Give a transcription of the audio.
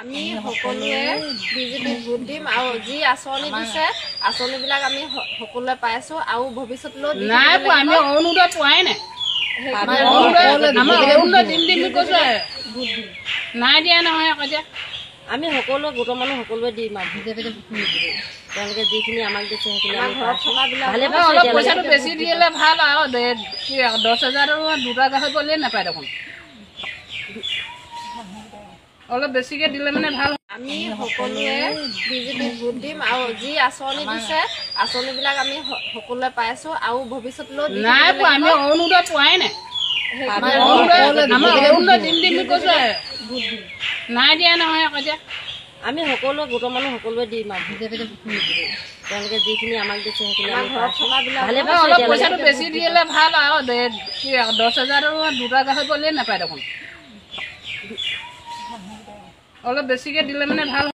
আমি সকলোৱে বিজেপিক ভোট দিম আৰু যি আঁচনি দিছে আঁচনিবিলাক আমি সকলোৱে পাই আছো আৰু ভৱিষ্যতলৈ নাই পোৱা আমি অৰুণোদয় পোৱাই নাই নাই দিয়া নহয় আকৌ এতিয়া আমি সকলোৱে গোটৰ মানুহ সকলোৱে দিম আৰু তেওঁলোকে যিখিনি আমাক দিছে সেইখিনি আমাৰ ঘৰত থকাবিলাক অলপ পইচাটো বেছি দিলে ভাল আৰু 10,000 দুটা গাহৰি গ'লেই নাপায় দেখোন অলপ বেছিকে দিলে মানে ভাল আমি সকলোৱে বিজেপিক ভোট দিম আৰু যি আঁচনি দিছে আঁচনিবিলাক আমি সকলোৱে পাই আছো আৰু ভৱিষ্যতলৈ নাই পোৱা আমি অৰুণোদয় পোৱাই নাই নাই দিয়া নহয় আকৌ এতিয়া আমি সকলোৱে গোটৰ মানুহ সকলোৱে দিম আৰু তেওঁলোকে যিখিনি আমাক দিছে সেইখিনি আমাৰ ঘৰত থকাবিলাক অলপ পইচাটো বেছি দিলে ভাল আৰু 10,000 দুটা গাহৰি গ'লেই নাপায় দেখোন অলপ বেছিকে দিলে মানে ভাল